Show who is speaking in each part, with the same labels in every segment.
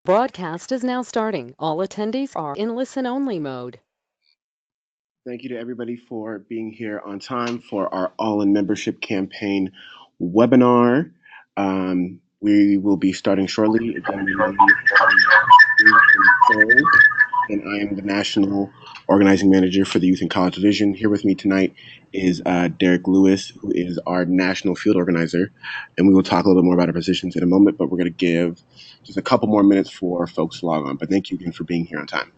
Speaker 1: Broadcast is now starting. All attendees are in listen-only mode.
Speaker 2: Thank you to everybody for being here on time for our All-In Membership Campaign webinar. We will be starting shortly. Again, my name is and I am the National Organizing Manager for the Youth and College Division. Here with me tonight is Derek Lewis, who is our National Field Organizer, and we will talk a little bit more about our positions in a moment, but we're going to give just a couple more minutes for folks to log on. But thank you again for being here on time.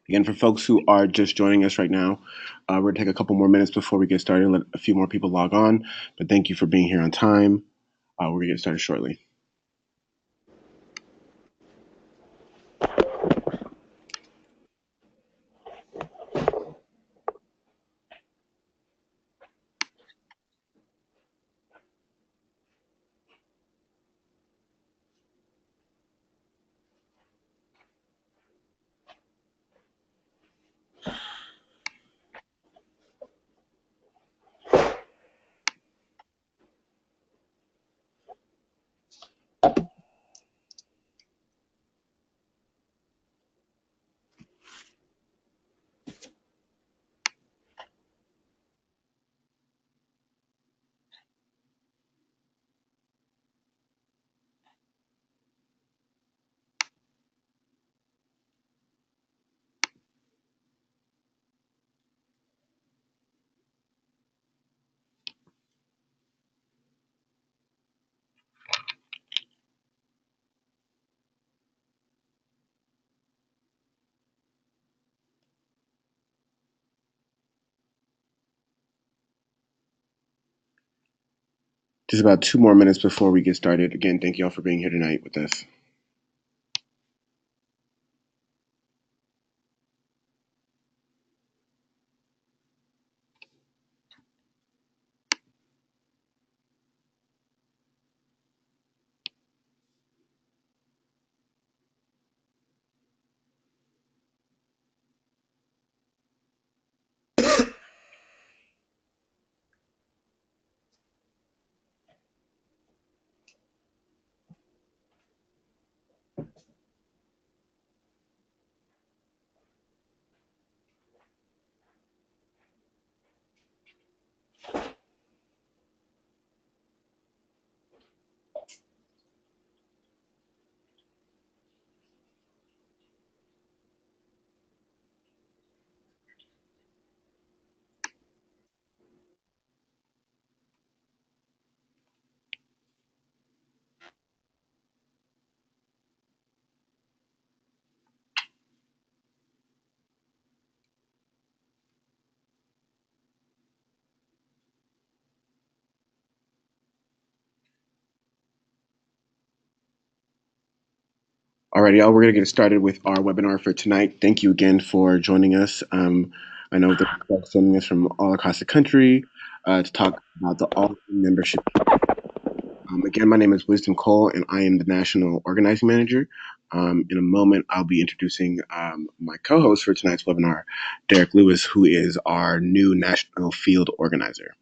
Speaker 2: Again, for folks who are just joining us right now, we're going to take a couple more minutes before we get started and let a few more people log on. But thank you for being here on time. We're going to get started shortly. Just about 2 more minutes before we get started. Again, thank you all for being here tonight with us. Alrighty, y'all, we're going to get started with our webinar for tonight. Thank you again for joining us. I know there are folks joining us from all across the country to talk about the All In membership. Again, my name is Wisdom Cole, and I am the National Organizing Manager. In a moment, I'll be introducing my co-host for tonight's webinar, Derek Lewis, who is our new National Field Organizer.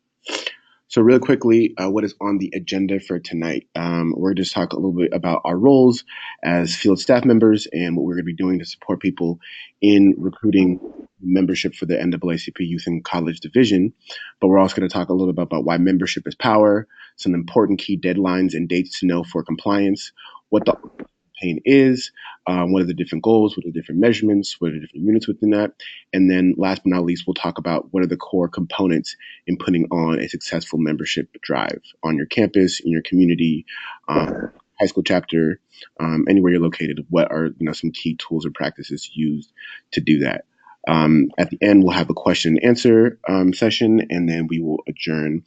Speaker 2: So really quickly, what is on the agenda for tonight? We're just talk a little bit about our roles as field staff members and what we're going to be doing to support people in recruiting membership for the NAACP Youth and College Division. But we're also going to talk a little bit about why membership is power, some important key deadlines and dates to know for compliance, what the campaign is, what are the different goals, what are the different measurements, what are the different units within that. And then last but not least, we'll talk about what are the core components in putting on a successful membership drive on your campus, in your community, high school chapter, anywhere you're located. What are some key tools and practices used to do that? At the end, we'll have a question and answer session, and then we will adjourn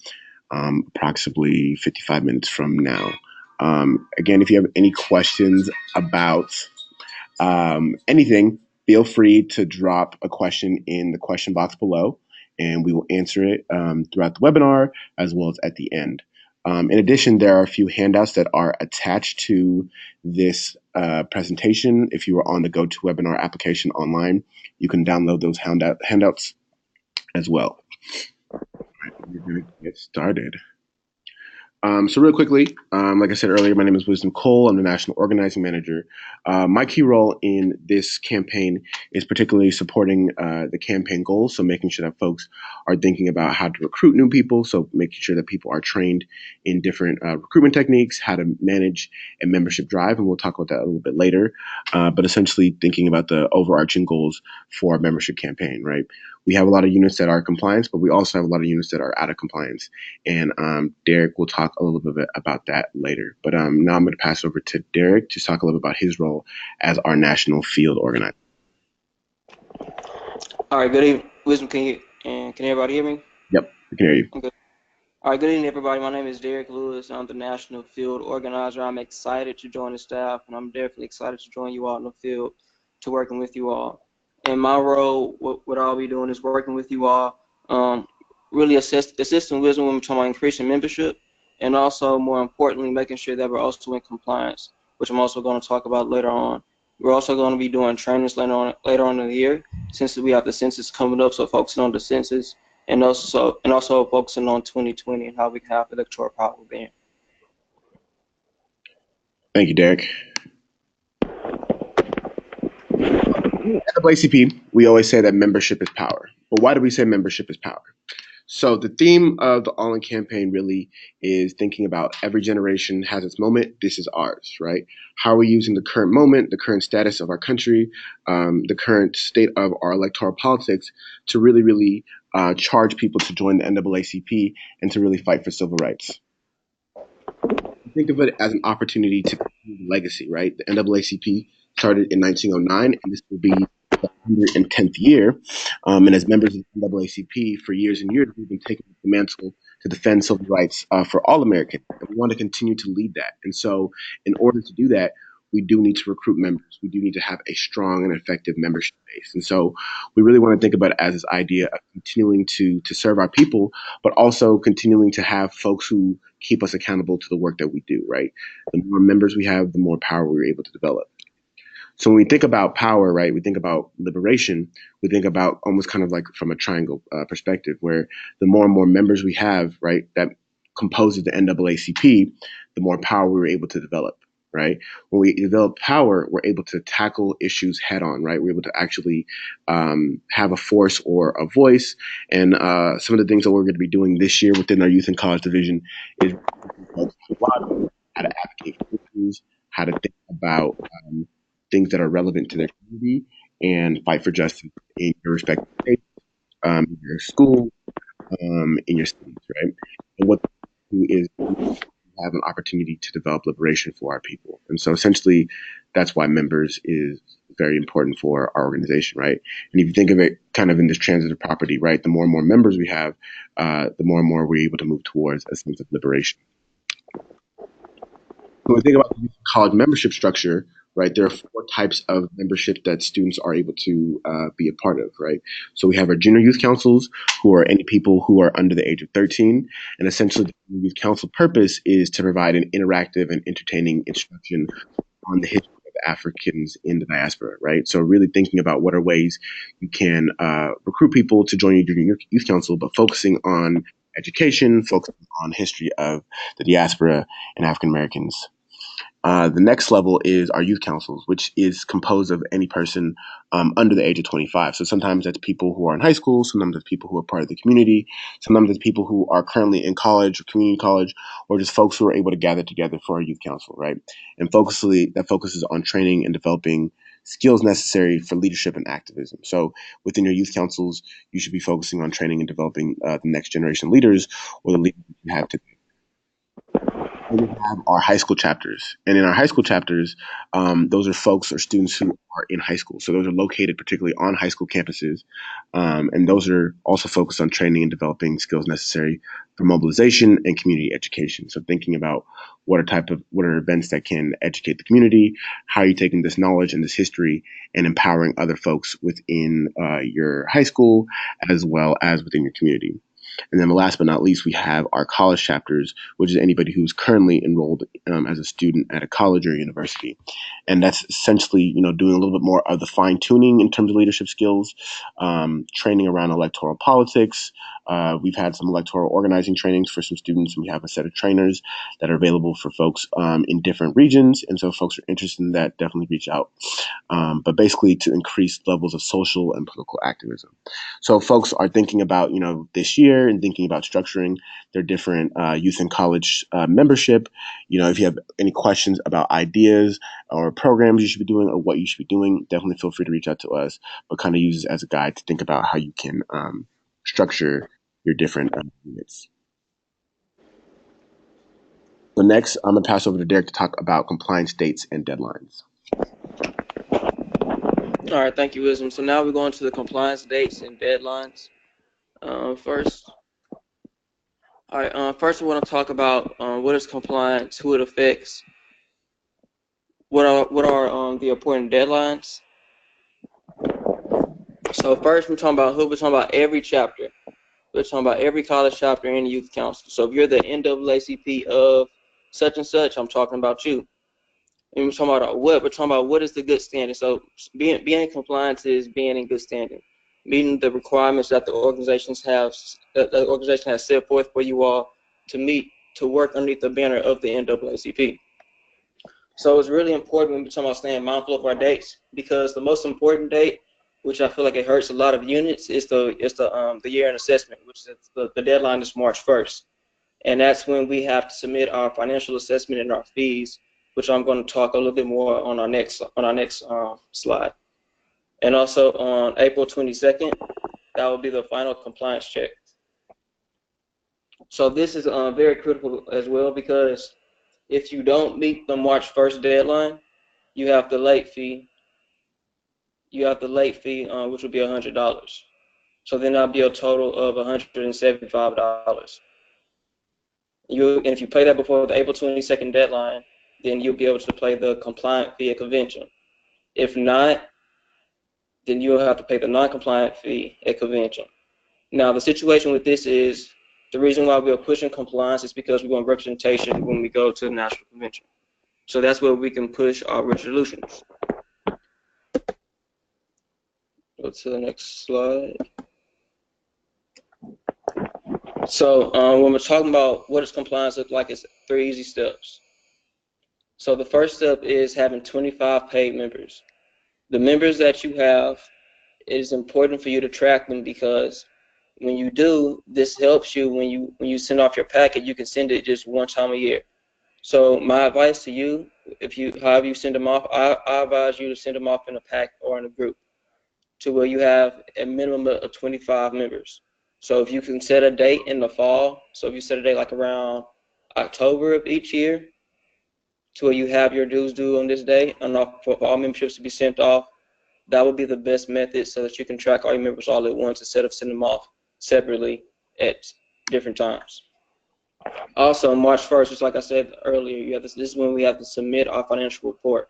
Speaker 2: approximately 55 minutes from now. Again, if you have any questions about anything, feel free to drop a question in the question box below, and we will answer it throughout the webinar as well as at the end. In addition, there are a few handouts that are attached to this presentation. If you are on the GoToWebinar application online, you can download those handouts as well. All right, we're going to get started. So real quickly, like I said earlier, my name is Wisdom Cole. I'm the National Organizing Manager. My key role in this campaign is particularly supporting the campaign goals, so making sure that folks are thinking about how to recruit new people, so making sure that people are trained in different recruitment techniques, how to manage a membership drive, and we'll talk about that a little bit later, but essentially thinking about the overarching goals for a membership campaign, right? We have a lot of units that are compliance, but we also have a lot of units that are out of compliance. And Derek will talk a little bit about that later. But now I'm going to pass over to Derek to talk a little bit about his role as our national field organizer.
Speaker 3: All right, good evening. Wisdom, can everybody hear me?
Speaker 2: Yep, we can hear you.
Speaker 3: Okay. All right, good evening, everybody. My name is Derek Lewis. I'm the National Field Organizer. I'm excited to join the staff, and I'm definitely excited to join you all in the field to working with you all. And my role, what I'll be doing is working with you all, really assisting Wisdom when we're talking about increasing membership, and also, more importantly, making sure that we're also in compliance, which I'm also going to talk about later on. We're also going to be doing trainings later on in the year, since we have the census coming up, so focusing on the census, and also focusing on 2020 and how we can have electoral power then.
Speaker 2: Thank you, Derek. At the NAACP, we always say that membership is power. But why do we say membership is power? So the theme of the All In campaign really is thinking about every generation has its moment. This is ours, right? How are we using the current moment, the current status of our country, the current state of our electoral politics to really charge people to join the NAACP and to really fight for civil rights? Think of it as an opportunity to continue legacy, right? The NAACP started in 1909, and this will be the 110th year. And as members of the NAACP for years and years, we've been taking the mantle to defend civil rights for all Americans. And we want to continue to lead that. And so in order to do that, we do need to recruit members. We do need to have a strong and effective membership base. And so we really want to think about it as this idea of continuing to serve our people, but also continuing to have folks who keep us accountable to the work that we do, right? The more members we have, the more power we're able to develop. So when we think about power, right, we think about liberation, we think about almost kind of like from a triangle perspective, where the more and more members we have, right, that composes the NAACP, the more power we're able to develop, right? When we develop power, we're able to tackle issues head on, right? We're able to actually have a force or a voice. And some of the things that we're going to be doing this year within our Youth and College Division is how to advocate for issues, how to think about things that are relevant to their community and fight for justice in your respective states, in your school, in your cities, right? And what we do is have an opportunity to develop liberation for our people. And so essentially, that's why members is very important for our organization, right? And if you think of it kind of in this transitive property, right, the more and more members we have, the more and more we're able to move towards a sense of liberation. When we think about the college membership structure, right? There are four types of membership that students are able to be a part of, right? So we have our junior youth councils, who are any people who are under the age of 13. And essentially, the junior youth council purpose is to provide an interactive and entertaining instruction on the history of Africans in the diaspora, right? So really thinking about what are ways you can recruit people to join your junior youth council, but focusing on education, focusing on history of the diaspora and African Americans. The next level is our youth councils, which is composed of any person under the age of 25. So sometimes that's people who are in high school, sometimes it's people who are part of the community, sometimes it's people who are currently in college or community college, or just folks who are able to gather together for a youth council, right? And that focuses on training and developing skills necessary for leadership and activism. So within your youth councils, you should be focusing on training and developing the next generation leaders or the leaders you have today. We have our high school chapters. And in our high school chapters, those are folks or students who are in high school. So those are located particularly on high school campuses. And those are also focused on training and developing skills necessary for mobilization and community education. So thinking about what are events that can educate the community, how are you taking this knowledge and this history and empowering other folks within your high school as well as within your community. And then last but not least, we have our college chapters, which is anybody who's currently enrolled as a student at a college or university. And that's essentially, doing a little bit more of the fine tuning in terms of leadership skills, training around electoral politics. We've had some electoral organizing trainings for some students. We have a set of trainers that are available for folks in different regions. And so if folks are interested in that, definitely reach out. But basically to increase levels of social and political activism. So folks are thinking about, this year and thinking about structuring their different youth and college membership. If you have any questions about ideas or programs you should be doing or what you should be doing, definitely feel free to reach out to us, but kind of use it as a guide to think about how you can structure your different units. So next, I'm going to pass over to Derek to talk about compliance dates and deadlines.
Speaker 3: All right, thank you, Wisdom. So now we're going to the compliance dates and deadlines. First, first we want to talk about what is compliance, who it affects, what are the important deadlines. So first we're talking about who. We're talking about every chapter. We're talking about every college chapter and youth council. So if you're the NAACP of such and such, I'm talking about you. And we're talking about what? We're talking about what is the good standing. So being in compliance is being in good standing, meeting the requirements that the organization has set forth for you all to meet to work underneath the banner of the NAACP. So it's really important when we're talking about staying mindful of our dates, because the most important date, which I feel like it hurts a lot of units, is the year-end assessment, which is the deadline is March 1st. And that's when we have to submit our financial assessment and our fees, which I'm going to talk a little bit more on our next slide. And also on April 22nd, that will be the final compliance check. So this is very critical as well, because if you don't meet the March 1st deadline, you have the late fee. Which will be $100. So then that'll be a total of $175. And if you pay that before the April 22nd deadline, then you'll be able to pay the compliant fee at convention. If not, then you'll have to pay the non-compliant fee at convention. Now, the situation with this is the reason why we're pushing compliance is because we want representation when we go to the national convention. So that's where we can push our resolutions. Go to the next slide. So when we're talking about what does compliance look like, it's 3 easy steps. So the first step is having 25 paid members. The members that you have, it is important for you to track them, because when you do, this helps you when you send off your packet, you can send it just one time a year. So my advice to you, however you send them off, I advise you to send them off in a pack or in a group to where you have a minimum of 25 members. So if you can set a date in the fall, so if you set a date like around October of each year, to where you have your dues due on this day, and for all memberships to be sent off, that would be the best method, so that you can track all your members all at once instead of sending them off separately at different times. Also, March 1st, just like I said earlier, this is when we have to submit our financial report.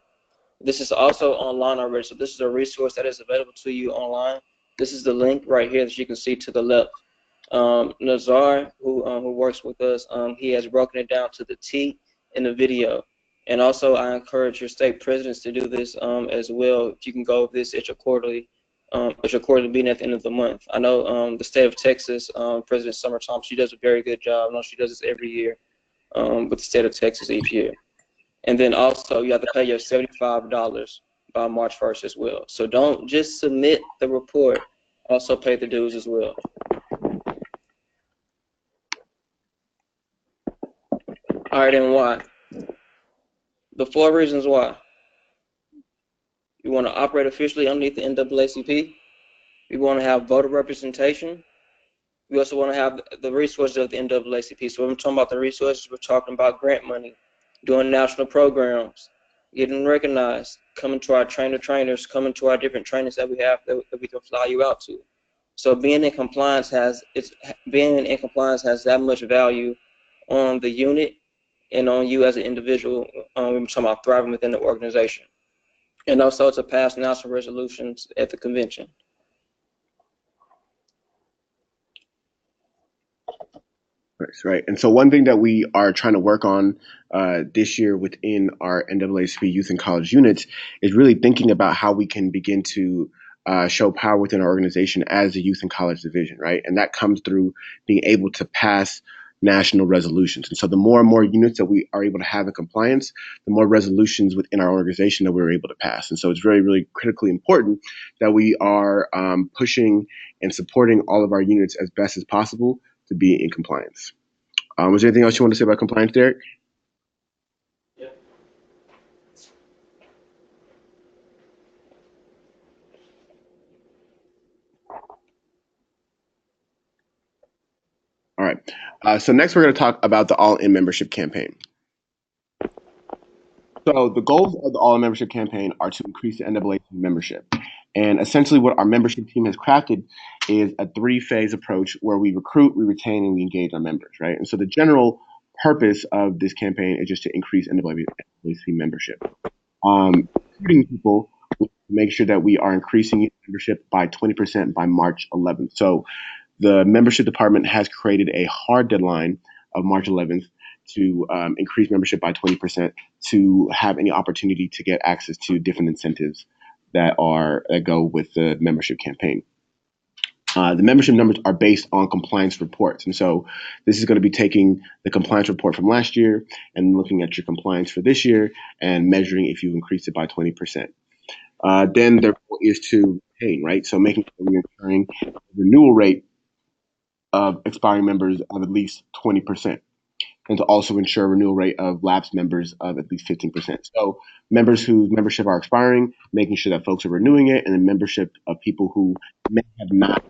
Speaker 3: This is also online already, so this is a resource that is available to you online. This is the link right here that you can see to the left. Nazar, who works with us, he has broken it down to the T in the video. And also, I encourage your state presidents to do this as well. If you can go over this at your quarterly meeting at the end of the month. I know the state of Texas, President Summer Thompson, she does a very good job. I know she does this every year with the state of Texas each year. And then also, you have to pay your $75 by March 1st as well. So don't just submit the report, also pay the dues as well. All right, and why? The 4 reasons why. You want to operate officially underneath the NAACP. We want to have voter representation. We also want to have the resources of the NAACP. So when we're talking about the resources, we're talking about grant money, doing national programs, getting recognized, coming to our trainers, coming to our different trainings that we have that we can fly you out to. So being in compliance has that much value on the unit and on you as an individual. We're talking about thriving within the organization. And also to pass national resolutions at the convention.
Speaker 2: Right. And so one thing that we are trying to work on this year within our NAACP youth and college units is really thinking about how we can begin to show power within our organization as a youth and college division, right? And that comes through being able to pass national resolutions. And so the more and more units that we are able to have in compliance, the more resolutions within our organization that we're able to pass. And so it's very, really critically important that we are pushing and supporting all of our units as best as possible to be in compliance. Was there anything else you want to say about compliance, Derek?
Speaker 3: Yeah.
Speaker 2: All right. So next we're going to talk about the All-In membership campaign. So the goals of the All-In membership campaign are to increase the NAACP membership. And essentially what our membership team has crafted is a 3-phase approach where we recruit, we retain, and we engage our members, right? And so the general purpose of this campaign is just to increase NAACP membership. Recruiting people, make sure that we are increasing membership by 20% by March 11th. So the membership department has created a hard deadline of March 11th to increase membership by 20% to have any opportunity to get access to different incentives that go with the membership campaign. The membership numbers are based on compliance reports. And so this is going to be taking the compliance report from last year and looking at your compliance for this year and measuring if you've increased it by 20%. Then the goal is to retain, right? So making sure we're ensuring the renewal rate of expiring members of at least 20%, and to also ensure a renewal rate of lapsed members of at least 15%. So members whose membership are expiring, making sure that folks are renewing it, and then membership of people who may have not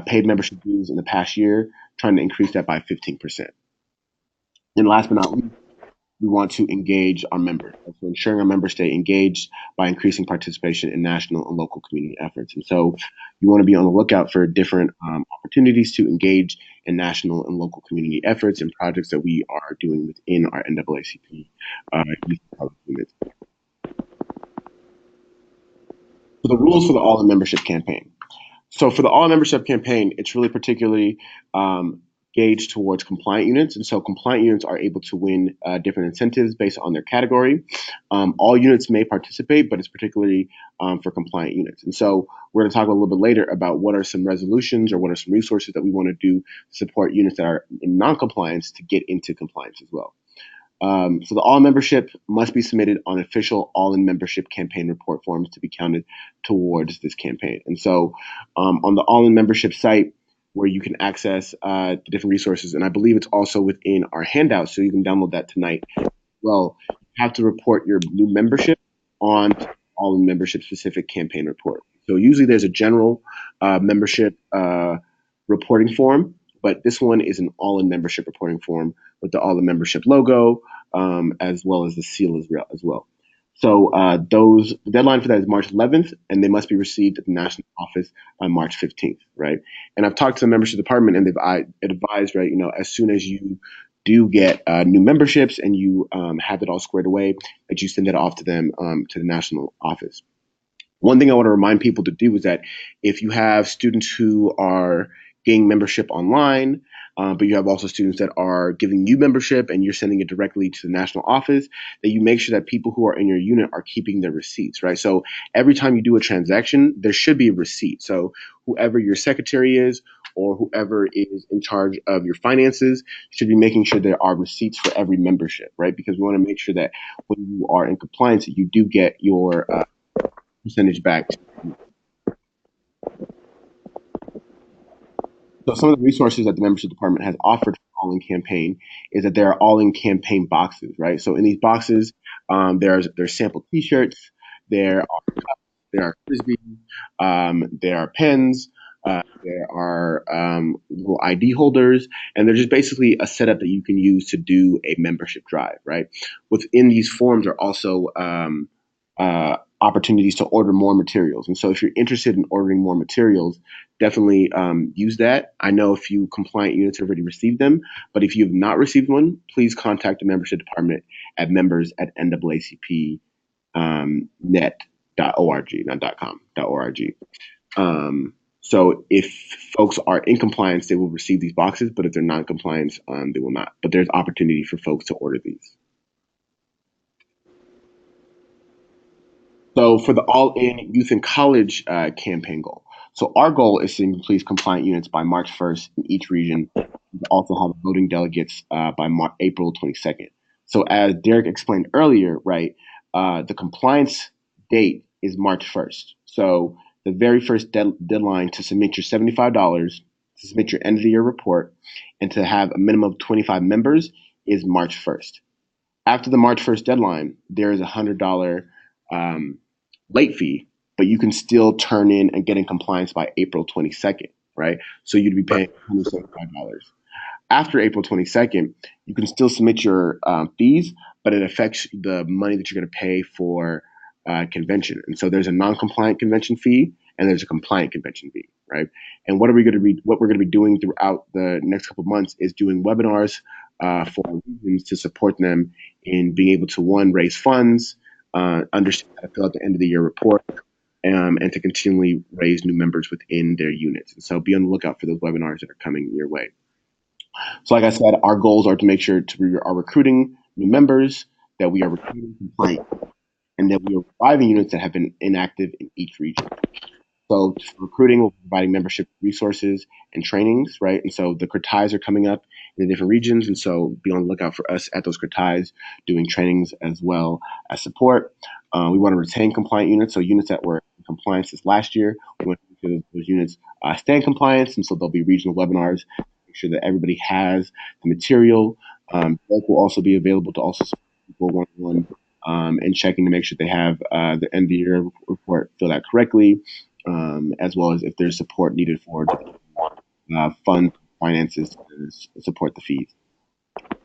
Speaker 2: paid membership dues in the past year, trying to increase that by 15%. And last but not least, we want to engage our members. So ensuring our members stay engaged by increasing participation in national and local community efforts. And so you want to be on the lookout for different opportunities to engage in national and local community efforts and projects that we are doing within our NAACP youth college units. So the rules for the All-In membership campaign. So for the All-In membership campaign, it's really particularly gauged towards compliant units. And so compliant units are able to win different incentives based on their category. All units may participate, but it's particularly for compliant units. And so we're going to talk a little bit later about what are some resolutions or what are some resources that we want to do to support units that are in non-compliance to get into compliance as well. So the All-In membership must be submitted on official All-In membership campaign report forms to be counted towards this campaign. And so on the All-In membership site, where you can access the different resources, and I believe it's also within our handout, so you can download that tonight. Well, you have to report your new membership on All-In membership specific campaign report. So usually there's a general membership reporting form, but this one is an All-In membership reporting form with the All-In membership logo, as well as the seal as well. So the deadline for that is March 11th, and they must be received at the national office by March 15th, right? And I've talked to the membership department, and they've advised, right, as soon as you do get new memberships and you have it all squared away, that you send it off to them to the national office. One thing I want to remind people to do is that if you have students who are getting membership online, but you have also students that are giving you membership and you're sending it directly to the national office, that you make sure that people who are in your unit are keeping their receipts, right? So every time you do a transaction, there should be a receipt. So whoever your secretary is or whoever is in charge of your finances should be making sure there are receipts for every membership, right? Because we want to make sure that when you are in compliance, that you do get your percentage back. So some of the resources that the membership department has offered for All-In Campaign is that there are All-In Campaign boxes, right? So in these boxes, there's sample T-shirts, there are frisbees, there are pens, there are little ID holders, and they're just basically a setup that you can use to do a membership drive, right? Within these forms are also opportunities to order more materials. And so if you're interested in ordering more materials, definitely use that. I know a few compliant units already received them, but if you have not received one, please contact the membership department at members@naacp net.org, not .com.org. So if folks are in compliance, they will receive these boxes, but if they're non-compliant, they will not. But there's opportunity for folks to order these. So for the All-In Youth and College campaign goal. So our goal is to increase compliant units by March 1st in each region. We also have voting delegates by April 22nd. So as Derek explained earlier, right, the compliance date is March 1st. So the very first deadline to submit your $75, to submit your end of the year report, and to have a minimum of 25 members is March 1st. After the March 1st deadline, there is a $100 late fee, but you can still turn in and get in compliance by April 22nd, right? So you'd be paying $175. After April 22nd, you can still submit your fees, but it affects the money that you're going to pay for convention. And so there's a non-compliant convention fee and there's a compliant convention fee, right? And what we're going to be doing throughout the next couple of months is doing webinars for our regions to support them in being able to, one, raise funds, understand how to fill out the end of the year report, and to continually raise new members within their units. And so be on the lookout for those webinars that are coming your way. So like I said, our goals are to make sure we are recruiting new members, that we are recruiting compliant, and that we are reviving units that have been inactive in each region. So for recruiting, we're providing membership resources and trainings, right? And so the CRTIs are coming up in the different regions. And so be on the lookout for us at those CRTIs doing trainings as well as support. We want to retain compliant units. So units that were in compliance this last year, we want to make sure those units stay in compliance. And so there'll be regional webinars, make sure that everybody has the material. Both will also be available to also support people one-on-one and checking to make sure they have the end of the year report filled out correctly. As well as if there's support needed for fund finances to support the fees.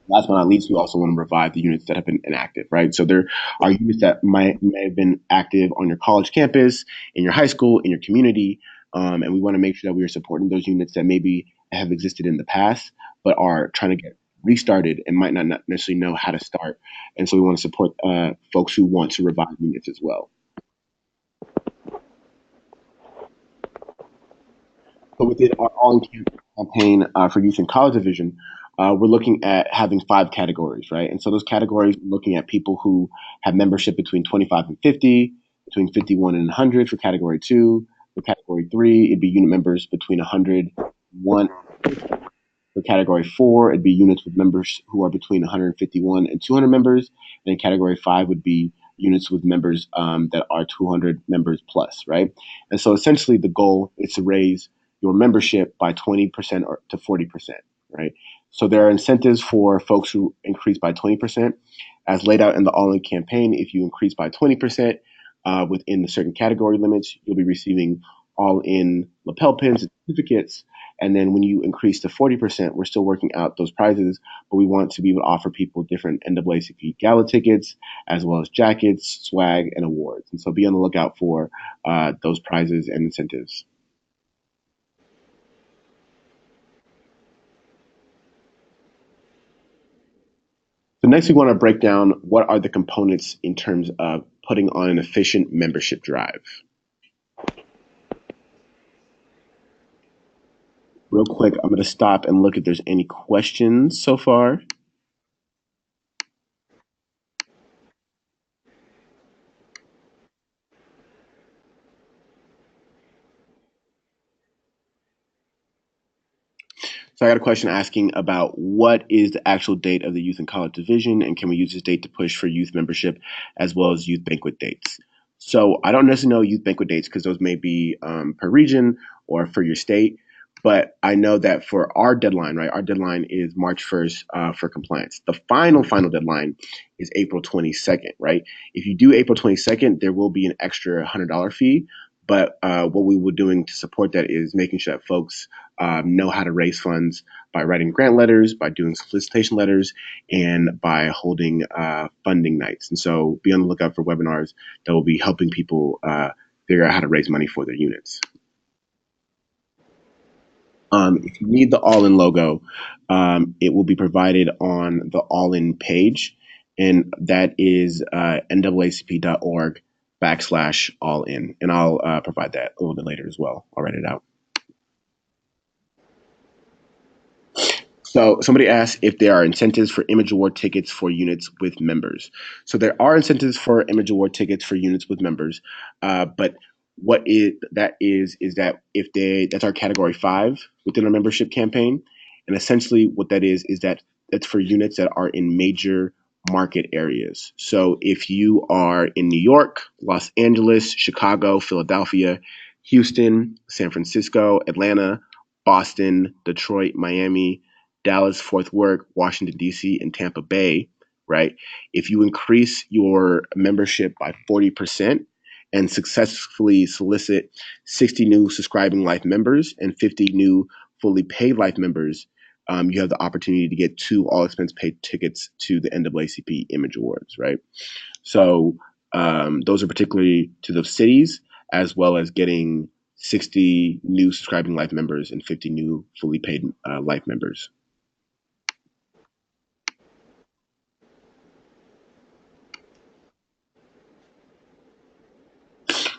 Speaker 2: Last but not least, we also want to revive the units that have been inactive, right? So there are units that may have been active on your college campus, in your high school, in your community, and we want to make sure that we are supporting those units that maybe have existed in the past, but are trying to get restarted and might not necessarily know how to start. And so we want to support folks who want to revive units as well. So within our All-In campaign for youth and college division, we're looking at having 5 categories, right? And so those categories, we're looking at people who have membership between 25 and 50, between 51 and 100 for category 2. For category 3, it'd be unit members between 101. For category 4, it'd be units with members who are between 151 and 200 members. And in category 5 would be units with members that are 200 members plus, right? And so essentially the goal is to raise your membership by 20% or to 40%, right? So there are incentives for folks who increase by 20%. As laid out in the All-In campaign, if you increase by 20% within the certain category limits, you'll be receiving All-In lapel pins and certificates. And then when you increase to 40%, we're still working out those prizes, but we want to be able to offer people different NAACP gala tickets, as well as jackets, swag, and awards. And so be on the lookout for those prizes and incentives. Next, we want to break down what are the components in terms of putting on an efficient membership drive. Real quick, I'm going to stop and look if there's any questions so far. So I got a question asking about what is the actual date of the Youth and College Division, and can we use this date to push for youth membership as well as youth banquet dates? So I don't necessarily know youth banquet dates because those may be per region or for your state, but I know that for our deadline, right, our deadline is March 1st for compliance. The final deadline is April 22nd, right? If you do April 22nd, there will be an extra $100 fee, but what we were doing to support that is making sure that folks know how to raise funds by writing grant letters, by doing solicitation letters, and by holding funding nights. And so be on the lookout for webinars that will be helping people figure out how to raise money for their units. If you need the All-In logo, it will be provided on the All-In page, and that is naacp.org/all-in. And I'll provide that a little bit later as well. I'll write it out. So somebody asked if there are incentives for Image Award tickets for units with members. So there are incentives for Image Award tickets for units with members, but that is that if that's our category 5 within our membership campaign, and essentially what that is that that's for units that are in major market areas. So if you are in New York, Los Angeles, Chicago, Philadelphia, Houston, San Francisco, Atlanta, Boston, Detroit, Miami, Dallas, Fort Worth, Washington, D.C., and Tampa Bay, right? If you increase your membership by 40% and successfully solicit 60 new subscribing Life members and 50 new fully paid Life members, you have the opportunity to get 2 all-expense paid tickets to the NAACP Image Awards, right? So those are particularly to those cities, as well as getting 60 new subscribing Life members and 50 new fully paid Life members.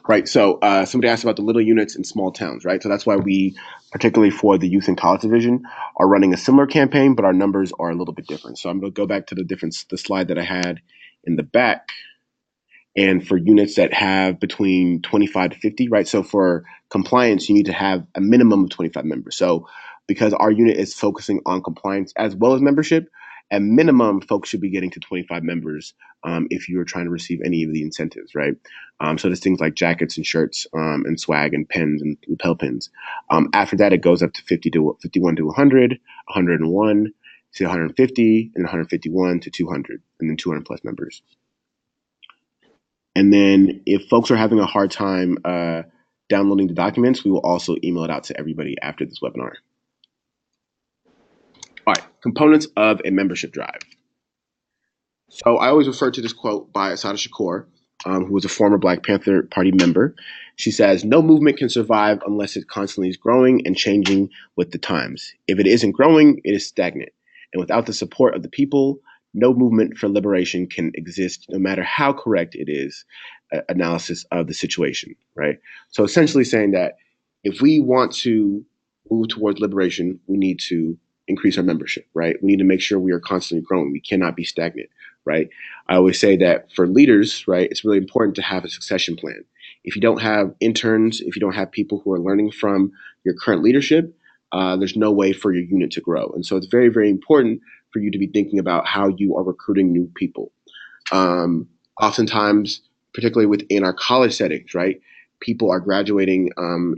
Speaker 2: Right. So somebody asked about the little units in small towns, right? So that's why we, particularly for the Youth and College Division, are running a similar campaign, but our numbers are a little bit different. So I'm going to go back to the slide that I had in the back. And for units that have between 25 to 50, right? So for compliance, you need to have a minimum of 25 members. So because our unit is focusing on compliance as well as membership, at minimum, folks should be getting to 25 members if you're trying to receive any of the incentives, right? So there's things like jackets and shirts and swag and pens and lapel pins. After that, it goes up to 51 to 100, 101 to 150, and 151 to 200, and then 200 plus members. And then if folks are having a hard time downloading the documents, we will also email it out to everybody after this webinar. All right, components of a membership drive. So I always refer to this quote by Assata Shakur, who was a former Black Panther Party member. She says, "No movement can survive unless it constantly is growing and changing with the times. If it isn't growing, it is stagnant. And without the support of the people, no movement for liberation can exist, no matter how correct it is analysis of the situation," right? So essentially saying that if we want to move towards liberation, we need to increase our membership, right? We need to make sure we are constantly growing. We cannot be stagnant, right? I always say that for leaders, right, it's really important to have a succession plan. If you don't have interns, if you don't have people who are learning from your current leadership, there's no way for your unit to grow. And so it's very, very important for you to be thinking about how you are recruiting new people. Oftentimes, particularly within our college settings, right, people are graduating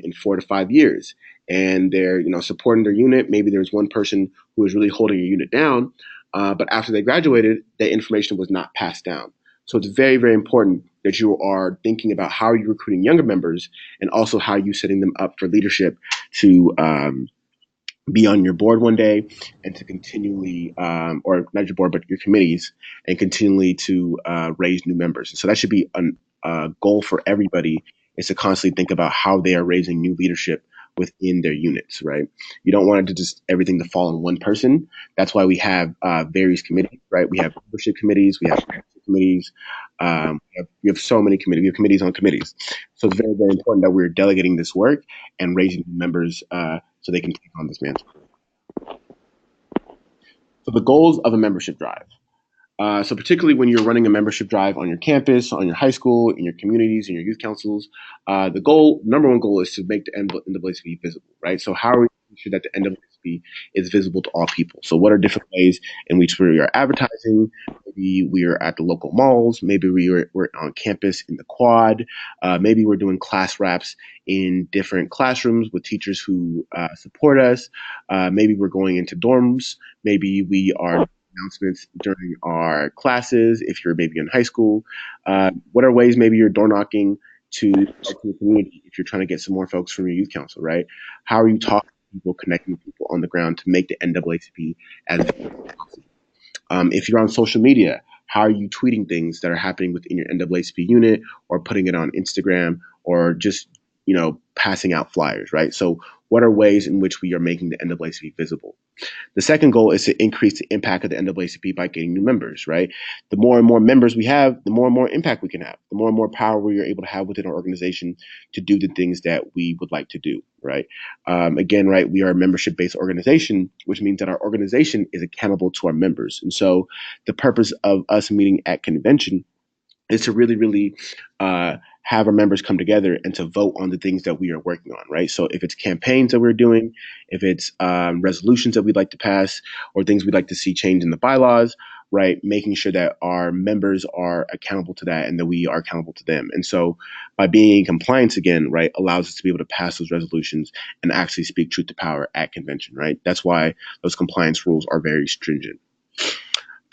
Speaker 2: in 4 to 5 years, and they're supporting their unit. Maybe there's one person who is really holding a unit down, but after they graduated, that information was not passed down. So it's very, very important that you are thinking about how you're recruiting younger members, and also how you're setting them up for leadership to be on your board one day, and to continually, or not your board, but your committees, and continually to raise new members. So that should be a goal for everybody, is to constantly think about how they are raising new leadership within their units, right? You don't want it to just everything to fall on one person. That's why we have various committees, right? We have membership committees, we have committees, we have so many committees. We have committees on committees. So it's very, very important that we're delegating this work and raising members so they can take on this mantle. So the goals of a membership drive. So particularly when you're running a membership drive on your campus, on your high school, in your communities, in your youth councils, number one goal is to make the NAACP visible, right? So how are we making sure that the NAACP is visible to all people? So what are different ways in which we are advertising? Maybe we are at the local malls. Maybe we're on campus in the quad. Maybe we're doing class wraps in different classrooms with teachers who support us. Maybe we're going into dorms. Maybe we are announcements during our classes, if you're maybe in high school. What are ways maybe you're door knocking to the community if you're trying to get some more folks from your youth council, right? How are you talking to people, connecting with people on the ground to make the NAACP as possible? If you're on social media, how are you tweeting things that are happening within your NAACP unit or putting it on Instagram or just, passing out flyers, right? So what are ways in which we are making the NAACP visible? The second goal is to increase the impact of the NAACP by getting new members, right? The more and more members we have, the more and more impact we can have, the more and more power we are able to have within our organization to do the things that we would like to do, right? Again, right, we are a membership-based organization, which means that our organization is accountable to our members. And so the purpose of us meeting at convention is to really, really have our members come together and to vote on the things that we are working on, right? So if it's campaigns that we're doing, if it's resolutions that we'd like to pass or things we'd like to see change in the bylaws, right? Making sure that our members are accountable to that and that we are accountable to them. And so by being in compliance again, right, allows us to be able to pass those resolutions and actually speak truth to power at convention, right? That's why those compliance rules are very stringent.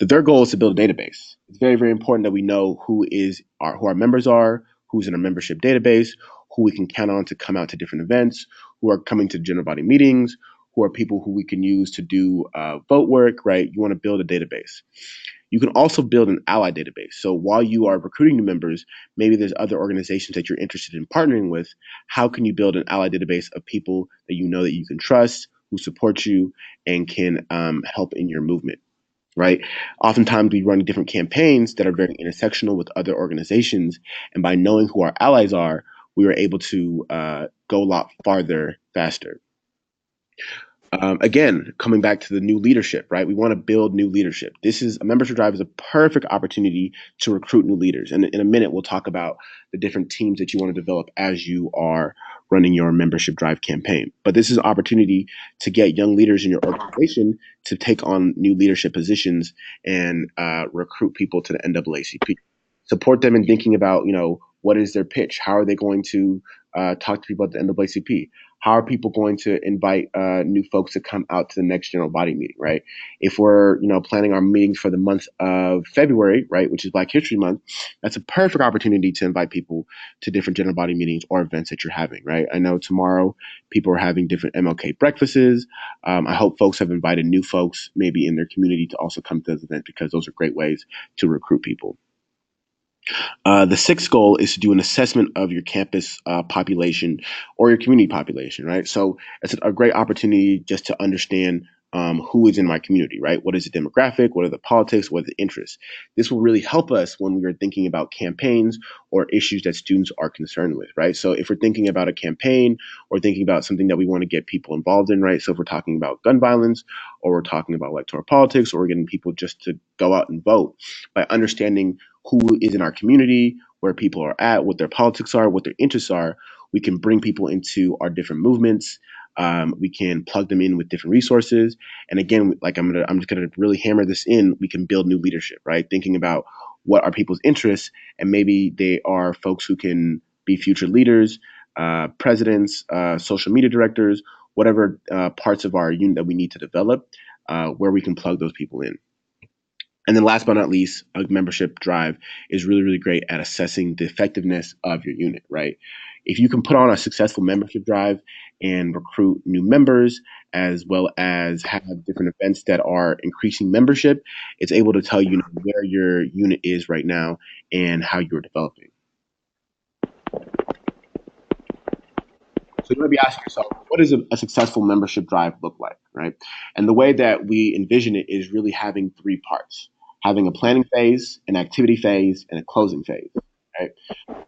Speaker 2: The third goal is to build a database. It's very, very important that we know who our members are, who's in our membership database, who we can count on to come out to different events, who are coming to general body meetings, who are people who we can use to do vote work, right? You want to build a database. You can also build an ally database. So while you are recruiting new members, maybe there's other organizations that you're interested in partnering with. How can you build an ally database of people that you know that you can trust, who support you, and can help in your movement? Right? Oftentimes we run different campaigns that are very intersectional with other organizations. And by knowing who our allies are, we were able to go a lot farther faster. Again, coming back to the new leadership, right? We want to build new leadership. A membership drive is a perfect opportunity to recruit new leaders. And in a minute, we'll talk about the different teams that you want to develop as you are running your membership drive campaign. But this is an opportunity to get young leaders in your organization to take on new leadership positions and recruit people to the NAACP. Support them in thinking about, what is their pitch? How are they going to talk to people at the NAACP? How are people going to invite new folks to come out to the next general body meeting, right? If we're, planning our meetings for the month of February, right, which is Black History Month, that's a perfect opportunity to invite people to different general body meetings or events that you're having, right? I know tomorrow people are having different MLK breakfasts. I hope folks have invited new folks maybe in their community to also come to those events because those are great ways to recruit people. The sixth goal is to do an assessment of your campus population or your community population, right? So it's a great opportunity just to understand who is in my community, right? What is the demographic? What are the politics? What are the interests? This will really help us when we are thinking about campaigns or issues that students are concerned with, right? So if we're thinking about a campaign or thinking about something that we want to get people involved in, right? So if we're talking about gun violence or we're talking about electoral politics or we're getting people just to go out and vote, by understanding who is in our community, where people are at, what their politics are, what their interests are, we can bring people into our different movements. We can plug them in with different resources. And again, like I'm just gonna really hammer this in. We can build new leadership, right? Thinking about what are people's interests, and maybe they are folks who can be future leaders, presidents, social media directors, whatever parts of our unit that we need to develop, where we can plug those people in. And then last but not least, a membership drive is really, really great at assessing the effectiveness of your unit, right? If you can put on a successful membership drive and recruit new members, as well as have different events that are increasing membership, it's able to tell you where your unit is right now and how you're developing. So you might be asking yourself, what does a successful membership drive look like, right? And the way that we envision it is really having three parts: having a planning phase, an activity phase, and a closing phase, right?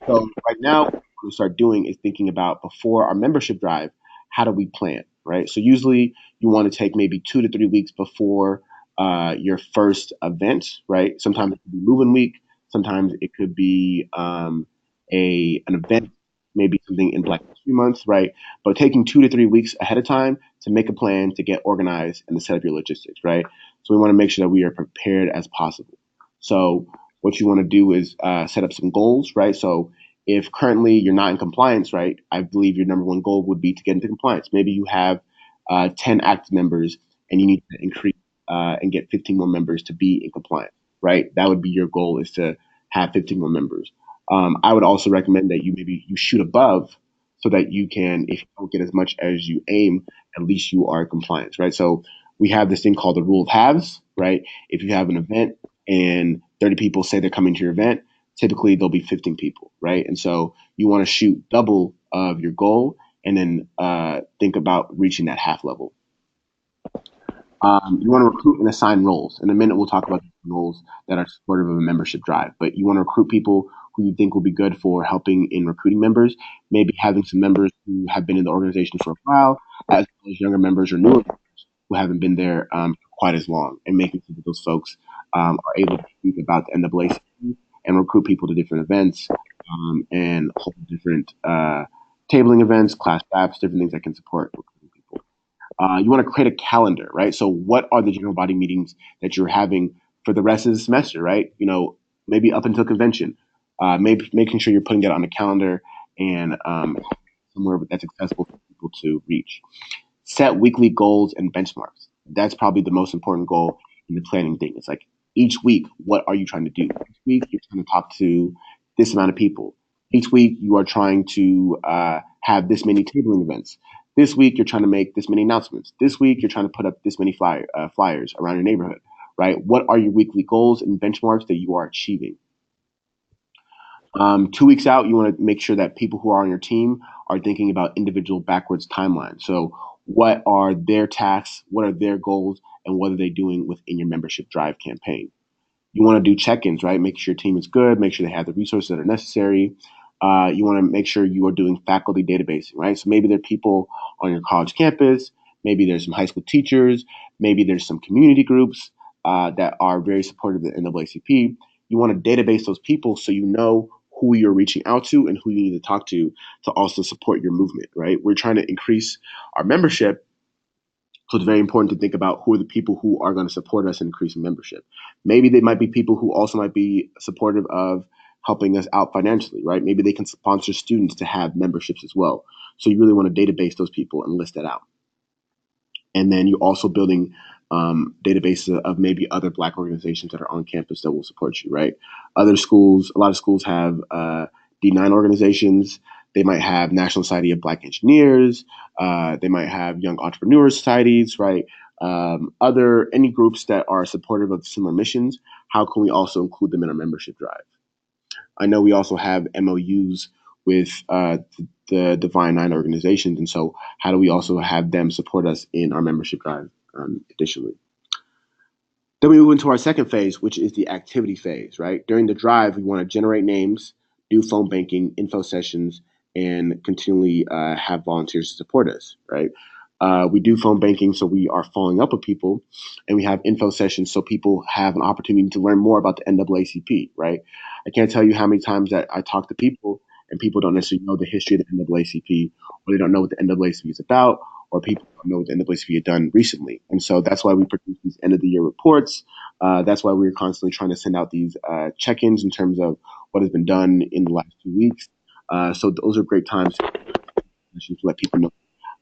Speaker 2: So right now, what we start doing is thinking about before our membership drive, how do we plan, right? So usually you want to take maybe 2 to 3 weeks before your first event, right? Sometimes it could be moving week. Sometimes it could be an event, maybe something in Black History Month, right? But taking 2 to 3 weeks ahead of time to make a plan, to get organized, and to set up your logistics, right? So we want to make sure that we are prepared as possible. So what you want to do is set up some goals, right? So if currently you're not in compliance, right, I believe your number one goal would be to get into compliance. Maybe you have 10 active members and you need to increase and get 15 more members to be in compliance, right? That would be your goal, is to have 15 more members. I would also recommend that you shoot above, so that you can, if you don't get as much as you aim, at least you are in compliance, right? So we have this thing called the rule of halves, right? If you have an event and 30 people say they're coming to your event, typically there'll be 15 people, right? And so you want to shoot double of your goal, and then think about reaching that half level. You want to recruit and assign roles. In a minute, we'll talk about roles that are supportive of a membership drive. But you want to recruit people who you think will be good for helping in recruiting members. Maybe having some members who have been in the organization for a while, as well as younger members or newer members who haven't been there quite as long, and making sure that those folks are able to speak about the NAACP and recruit people to different events, and hold different tabling events, class apps, different things that can support recruiting people. You want to create a calendar, right? So what are the general body meetings that you're having for the rest of the semester, right? Maybe up until convention. Maybe making sure you're putting that on a calendar, and somewhere that's accessible for people to reach. Set weekly goals and benchmarks. That's probably the most important goal in the planning thing. It's like, each week, what are you trying to do? Each week, you're trying to talk to this amount of people. Each week, you are trying to have this many tabling events. This week, you're trying to make this many announcements. This week, you're trying to put up this many flyers around your neighborhood, right? What are your weekly goals and benchmarks that you are achieving? 2 weeks out, you want to make sure that people who are on your team are thinking about individual backwards timelines. So what are their tasks? What are their goals? And what are they doing within your membership drive campaign? You want to do check-ins, right? Make sure your team is good. Make sure they have the resources that are necessary. You want to make sure you are doing faculty databasing, right? So maybe there are people on your college campus. Maybe there's some high school teachers. Maybe there's some community groups that are very supportive of the NAACP. You want to database those people so you know who you're reaching out to and who you need to talk to also support your movement, right? We're trying to increase our membership, so it's very important to think about who are the people who are going to support us in increasing membership. Maybe they might be people who also might be supportive of helping us out financially, right? Maybe they can sponsor students to have memberships as well. So you really want to database those people and list that out. And then you're also building databases of maybe other Black organizations that are on campus that will support you, right? Other schools, a lot of schools have D9 organizations. They might have National Society of Black Engineers. They might have Young Entrepreneur Societies, right? Any groups that are supportive of similar missions. How can we also include them in our membership drive? I know we also have MOUs with the Divine Nine organizations, and so how do we also have them support us in our membership drive additionally? Then we move into our second phase, which is the activity phase, right? During the drive, we want to generate names, do phone banking, info sessions, and continually have volunteers to support us, right? We do phone banking, so we are following up with people, and we have info sessions so people have an opportunity to learn more about the NAACP, right? I can't tell you how many times that I talk to people and people don't necessarily know the history of the NAACP, or they don't know what the NAACP is about, or people don't know what the NAACP had done recently. And so that's why we produce these end of the year reports. That's why we're constantly trying to send out these check-ins in terms of what has been done in the last 2 weeks. So those are great times to let people know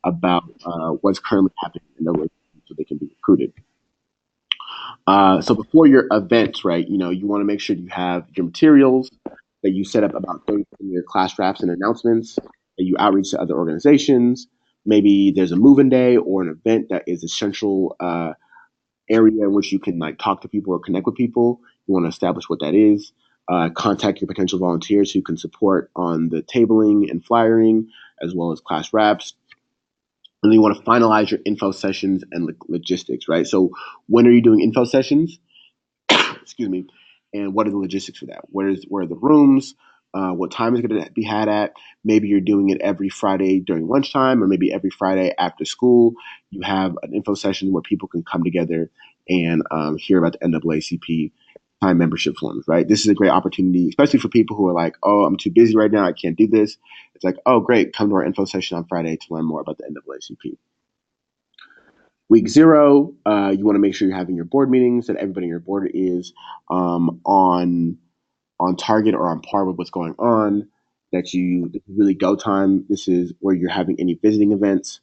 Speaker 2: about what's currently happening in the so they can be recruited. So before your events, right, you want to make sure you have your materials, that you set up about 30 of your class drafts and announcements, that you outreach to other organizations. Maybe there's a move-in day or an event that is a central area in which you can talk to people or connect with people. You want to establish what that is. Contact your potential volunteers who can support on the tabling and flyering. as well as class wraps. And then you want to finalize your info sessions and logistics, right? So when are you doing info sessions? Excuse me. And what are the logistics for that? Where are the rooms? What time is it going to be had at? Maybe you're doing it every Friday during lunchtime, or maybe every Friday after school. You have an info session where people can come together and hear about the NAACP time membership forms, right? This is a great opportunity, especially for people who are like, oh, I'm too busy right now, I can't do this. It's like, oh, great, come to our info session on Friday to learn more about the NAACP. Week 0, you want to make sure you're having your board meetings, that everybody on your board is on target or on par with what's going on, that you really go time. This is where you're having any visiting events.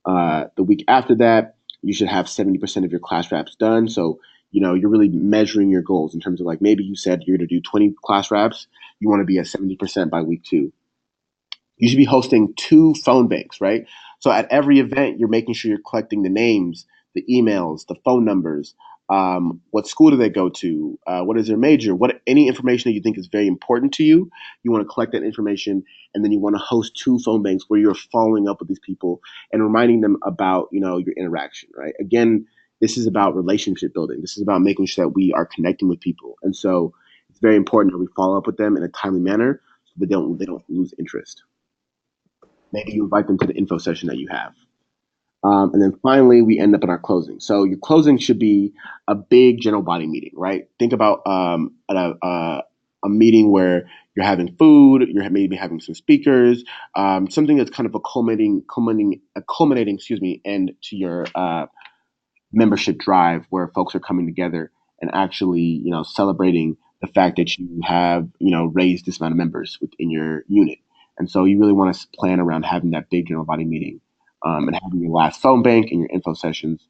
Speaker 2: The week after that, you should have 70% of your class wraps done. So, you're really measuring your goals in terms of, like, maybe you said you're going to do 20 class wraps. You want to be at 70% by week 2. You should be hosting 2 phone banks, right? So at every event, you're making sure you're collecting the names, the emails, the phone numbers. What school do they go to? What is their major? What any information that you think is very important to you, you want to collect that information, and then you want to host 2 phone banks where you're following up with these people and reminding them about your interaction, right? Again, this is about relationship building. This is about making sure that we are connecting with people, and so it's very important that we follow up with them in a timely manner so they don't lose interest. Maybe you invite them to the info session that you have. And then finally, we end up in our closing. So your closing should be a big general body meeting, right? Think about a meeting where you're having food, you're maybe having some speakers, something that's kind of a culminating, end to your membership drive, where folks are coming together and actually, celebrating the fact that you have, raised this amount of members within your unit. And so you really want to plan around having that big general body meeting, and having your last phone bank and your info sessions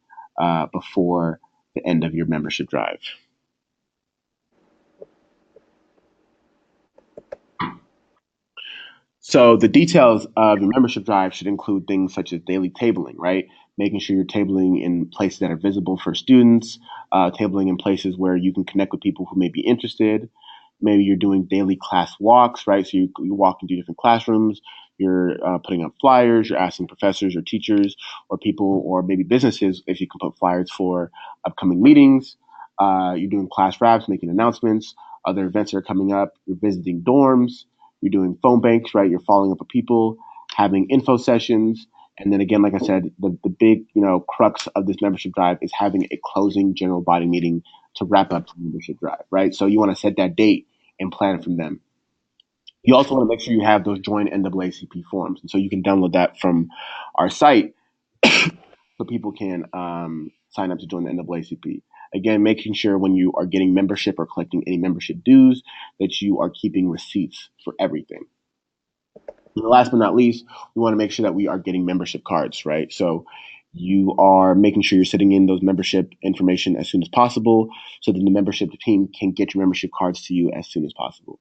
Speaker 2: before the end of your membership drive. So the details of your membership drive should include things such as daily tabling, right? Making sure you're tabling in places that are visible for students, tabling in places where you can connect with people who may be interested. Maybe you're doing daily class walks, right? So you walk into different classrooms, you're putting up flyers, you're asking professors or teachers or people or maybe businesses if you can put flyers for upcoming meetings. You're doing class wraps, making announcements, other events that are coming up. You're visiting dorms, you're doing phone banks, right? You're following up with people, having info sessions. And then again, like I said, the big, crux of this membership drive is having a closing general body meeting to wrap up the membership drive, right? So you want to set that date and plan from them. You also want to make sure you have those joint NAACP forms. And so you can download that from our site so people can sign up to join the NAACP. Again, making sure when you are getting membership or collecting any membership dues that you are keeping receipts for everything. And last but not least, we want to make sure that we are getting membership cards, right? So you are making sure you're sitting in those membership information as soon as possible so that the membership team can get your membership cards to you as soon as possible.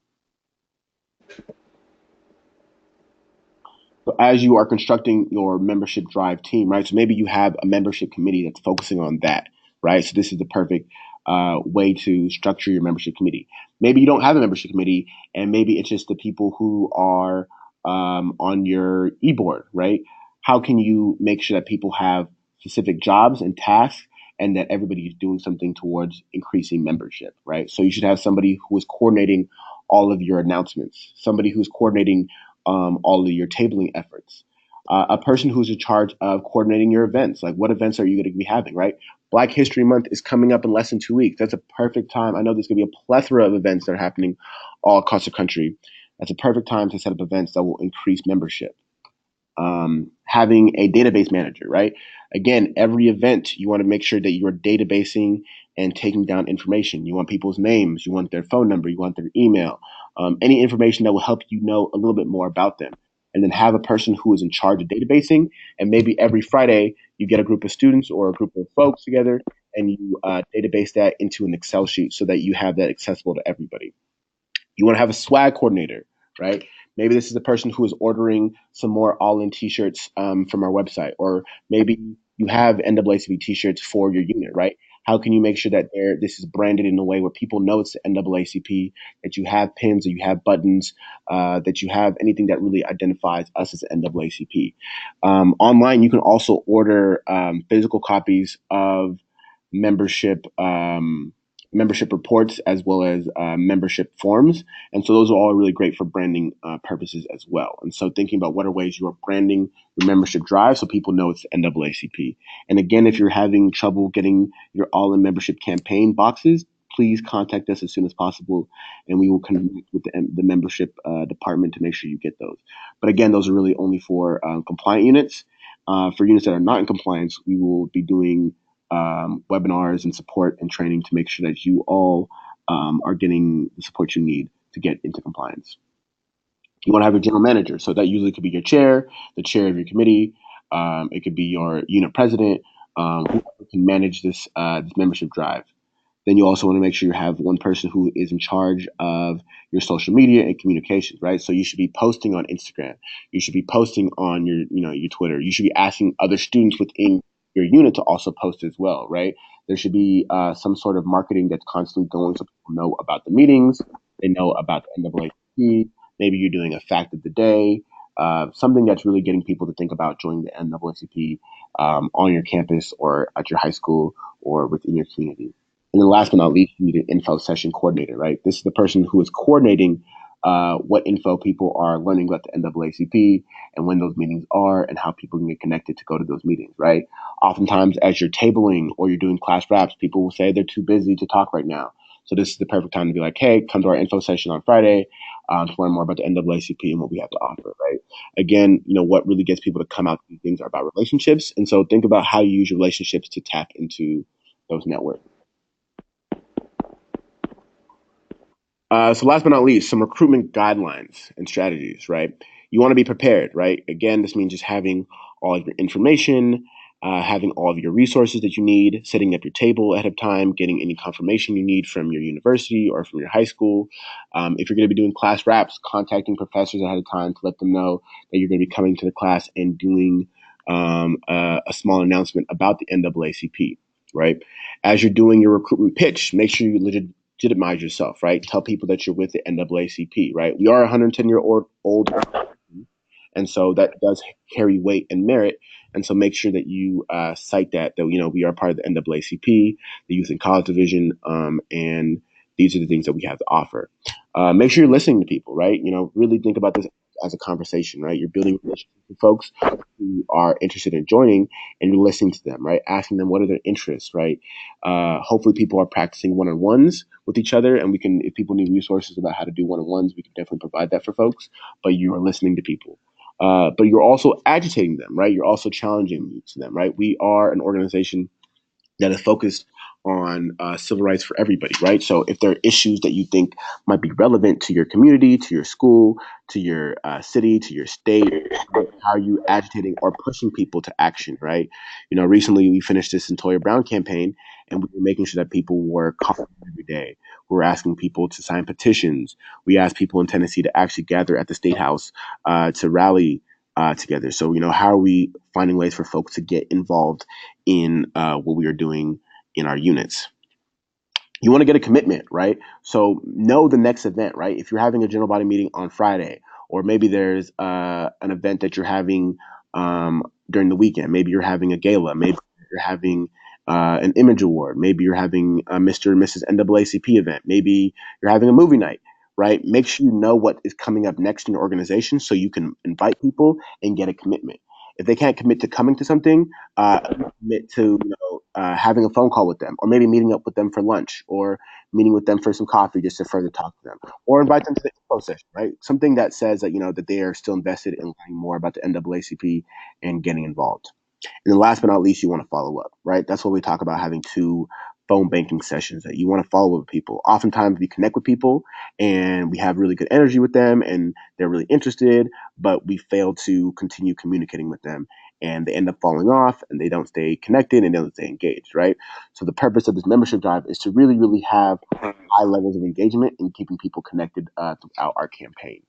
Speaker 2: So as you are constructing your membership drive team, right? So maybe you have a membership committee that's focusing on that, right? So this is the perfect way to structure your membership committee. Maybe you don't have a membership committee, and maybe it's just the people who are on your e-board, right? How can you make sure that people have specific jobs and tasks and that everybody is doing something towards increasing membership, right? So you should have somebody who is coordinating all of your announcements, somebody who's coordinating all of your tabling efforts, a person who's in charge of coordinating your events. Like, what events are you going to be having, right? Black History Month is coming up in less than 2 weeks. That's a perfect time. I know there's going to be a plethora of events that are happening all across the country. That's a perfect time to set up events that will increase membership. Having a database manager, right? Again, every event, you want to make sure that you're databasing and taking down information. You want people's names, you want their phone number, you want their email, any information that will help you know a little bit more about them. And then have a person who is in charge of databasing. And maybe every Friday, you get a group of students or a group of folks together and you database that into an Excel sheet so that you have that accessible to everybody. You want to have a swag coordinator, right? Maybe this is the person who is ordering some more all-in T-shirts from our website, or maybe you have NAACP T-shirts for your unit, right? How can you make sure that this is branded in a way where people know it's the NAACP, that you have pins or you have buttons, that you have anything that really identifies us as the NAACP. Online, you can also order physical copies of membership membership reports as well as membership forms, and so those are all really great for branding purposes as well. And so thinking about what are ways you are branding your membership drive so people know it's NAACP. And again, if you're having trouble getting your all-in membership campaign boxes, please contact us as soon as possible, and we will connect with the membership department to make sure you get those. But again, those are really only for compliant units. For units that are not in compliance, we will be doing webinars and support and training to make sure that you all are getting the support you need to get into compliance. You want to have a general manager, so that usually could be your chair, the chair of your committee. It could be your unit president, who can manage this membership drive. Then you also want to make sure you have one person who is in charge of your social media and communications, right? So you should be posting on Instagram. You should be posting on your Twitter. You should be asking other students within your unit to also post as well, right? There should be some sort of marketing that's constantly going so people know about the meetings. They know about the NAACP. Maybe you're doing a fact of the day, something that's really getting people to think about joining the NAACP on your campus or at your high school or within your community. And then last but not least, you need an info session coordinator, right? This is the person who is coordinating what info people are learning about the NAACP and when those meetings are and how people can get connected to go to those meetings, right? Oftentimes, as you're tabling or you're doing class wraps, people will say they're too busy to talk right now. So this is the perfect time to be like, hey, come to our info session on Friday to learn more about the NAACP and what we have to offer, right? Again, what really gets people to come out to these things are about relationships. And so think about how you use your relationships to tap into those networks. So last but not least, some recruitment guidelines and strategies, right? You want to be prepared, right? Again, this means just having all of your information, having all of your resources that you need, setting up your table ahead of time, getting any confirmation you need from your university or from your high school. If you're going to be doing class wraps, contacting professors ahead of time to let them know that you're going to be coming to the class and doing a small announcement about the NAACP, right? As you're doing your recruitment pitch, make sure you legitimize yourself, right? Tell people that you're with the NAACP, right? We are 110-year-old, and so that does carry weight and merit. And so make sure that you cite that we are part of the NAACP, the Youth and College Division, and these are the things that we have to offer. Make sure you're listening to people, right? Really think about this as a conversation, right? You're building relationships with folks who are interested in joining, and you're listening to them, right? Asking them what are their interests, right? Hopefully people are practicing one-on-ones with each other, and if people need resources about how to do one-on-ones, we can definitely provide that for folks, but you are listening to people. But you're also agitating them, right? You're also challenging them, right? We are an organization that is focused on civil rights for everybody, right? So if there are issues that you think might be relevant to your community, to your school, to your city, to your state, how are you agitating or pushing people to action, right? Recently we finished this Toya Brown campaign, and we were making sure that people were calling every day. We were asking people to sign petitions. We asked people in Tennessee to actually gather at the State House to rally together. So, how are we finding ways for folks to get involved in what we are doing in our units? You want to get a commitment, right? So know the next event, right? If you're having a general body meeting on Friday, or maybe there's an event that you're having during the weekend, maybe you're having a gala, maybe you're having an image award, maybe you're having a Mr. and Mrs. NAACP event, maybe you're having a movie night, right? Make sure you know what is coming up next in your organization so you can invite people and get a commitment. If they can't commit to coming to something, commit to having a phone call with them, or maybe meeting up with them for lunch, or meeting with them for some coffee just to further talk to them, or invite them to the info session, right? Something that says that that they are still invested in learning more about the NAACP and getting involved. And then last but not least, you want to follow up, right? That's what we talk about, having 2 phone banking sessions, that you want to follow up with people. Oftentimes we connect with people and we have really good energy with them and they're really interested, but we fail to continue communicating with them and they end up falling off and they don't stay connected and they don't stay engaged, right? So the purpose of this membership drive is to really, really have high levels of engagement and keeping people connected throughout our campaign.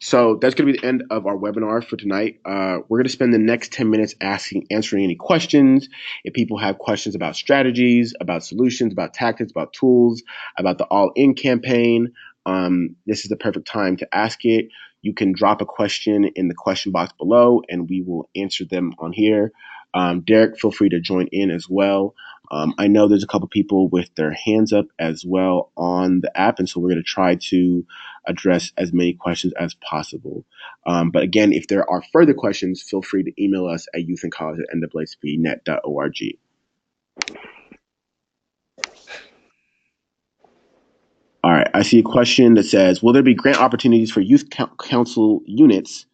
Speaker 2: So that's going to be the end of our webinar for tonight. We're going to spend the next 10 minutes answering any questions. If people have questions about strategies, about solutions, about tactics, about tools, about the all-in campaign, this is the perfect time to ask it. You can drop a question in the question box below, and we will answer them on here. Derek, feel free to join in as well. I know there's a couple people with their hands up as well on the app, and so we're going to try to address as many questions as possible. But again, if there are further questions, feel free to email us at youthandcollege@naacpnet.org. All right, I see a question that says, will there be grant opportunities for youth council units?